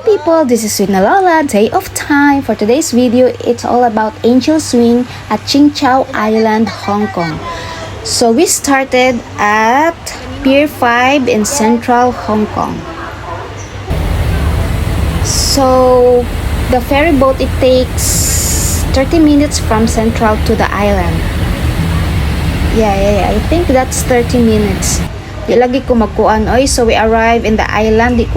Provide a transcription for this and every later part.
people, this is Winalala, Day of Time. For today's video, it's all about Angel Swing at Qingqiao Island, Hong Kong. So we started at Pier 5 in central Hong Kong. So the ferry boat, it takes 30 minutes from central to the island. Yeah, I think that's 30 minutes. Di lagi ko magkuan oy, so we arrive in the island. Di ko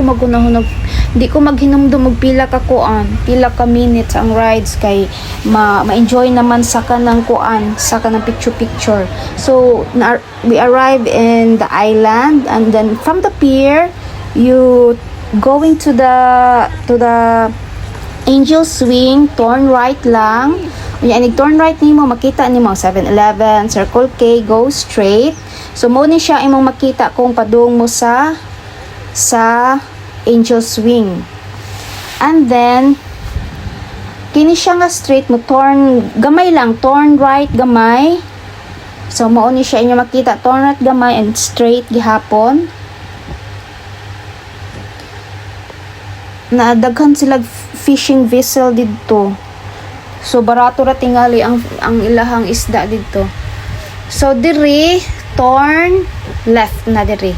maghinumdum og pila ka kuan, pila ka minutes ang rides kay ma-enjoy naman sa kanang kuan, sa kanang picture. So we arrive in the island, and then from the pier you going to the Angel Swing, turn right lang. Unya inig turn right nimo, makita nimo 7-Eleven, Circle K, go straight. So mo ni siya imong makita kung padung mo sa Angel Swing. And then kini siya nga straight mo, turn gamay lang, turn right gamay. So mo ni siya inyo makita, turn right gamay and straight gihapon. Nadaghan sila fishing vessel didto. So barato ra tingali ang ilahang isda didto. So diri turn left na diri.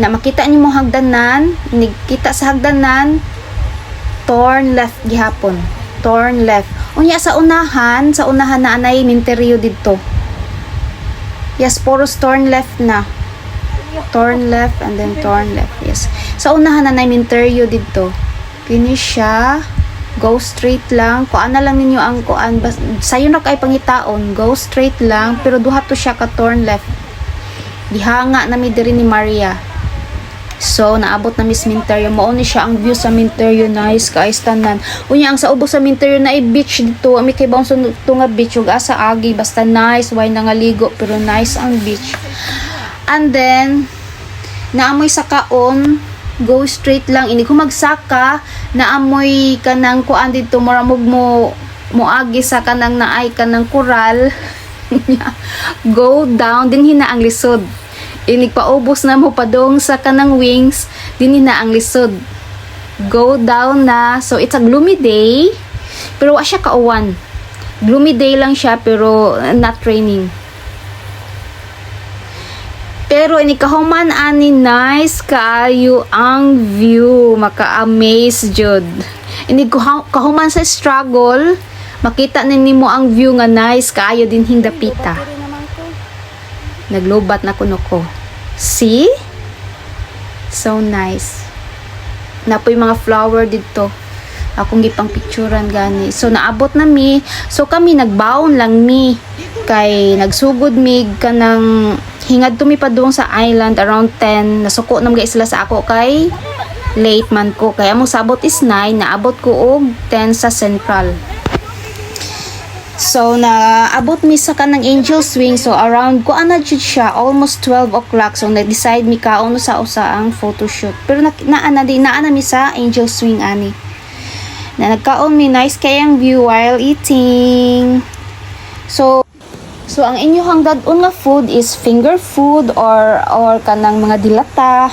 Na makita nimo hagdanan, kita sa hagdanan, turn left gihapon. Turn left. Unya sa unahan na anay minteryo didto. Yes, poros turn left na. Turn left and then turn left. Yes. Sa unahan na anay minteryo didto. Kini siya. Go straight lang. Kuan na lang ninyo ang kuan. Sayo na kay pangitaon. Go straight lang. Pero duha to siya ka turn left. Gihanga na mi diri ni Maria. So, naabot na mi cemetery. Mao ni siya ang view sa cemetery. Nice ka tanan. Unya ang sa ubos sa cemetery na ay beach dito. Ami kay bang to nga beach ug asa agi. Basta nice. Why na nga ligo. Pero nice ang beach. And then, naamoy sa kaon. Go straight lang. Ini ko magsaka, naamoy kanang kuan dito, moramog mo agi sa kanang naay kanang koral. Go down, din hina ang lisod. Ini paubos na mo padong sa kanang wings, din hina ang lisod. Go down na. So it's a gloomy day, pero wa siya kauwan. Gloomy day lang siya, pero not raining. Pero ini kahuman ani nice kaayo ang view, maka-amaze jud. Ini kahuman sa struggle, makita nimo ang view nga nice kaayo din hindapita. Naglobat na kuno ko. See? So nice. Napoy mga flower dito. Akong gipang picturean gani. So naabot na mi. So kami nagbaon lang mi kay nagsugod mi kanang hingad to mi padung sa island around 10. Nasuko nam guys sila sa ako kay late man ko. Kaya among sabot is 9, naabot ko og 10 sa Central. So naabot mi sa kanang Angel Swing. So around ko ana jud siya almost 12 o'clock. So na-decide mi kaon sa usa ang photoshoot. Pero naana mi sa Angel Swing ani. Na nagkaon mi nice kayang view while eating. So ang inyong dadon nga food is finger food or kanang mga dilata.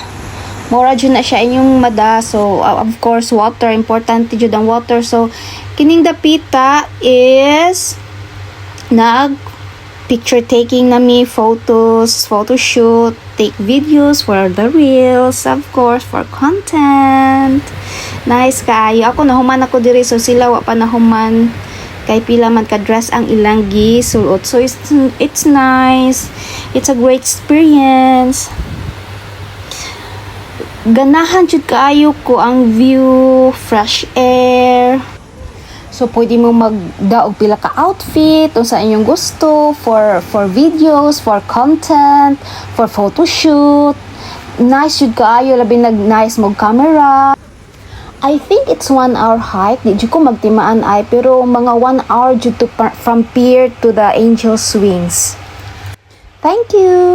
Mura jud na siya inyong mada. So of course water, importante jud ang water. So kining dapita is picture taking na mi, photos, photo shoot, take videos for the reels, of course for content. Nice kayo. Ako nahuman ako diri, so sila wa pa nahuman. Kay pila man ka dress ang ilang gisulot. So it's nice. It's a great experience. Ganahan jud kaayo ko ang view, fresh air. So pwede mo magdaog pila ka outfit kung sa inyong gusto for videos, for content, for photo shoot. Nice jud kaayo, labi nice mo camera. I think it's 1 hour hike. Di ko magtimaan ay, pero mga 1 hour dito from pier to the Angel Swings. Thank you!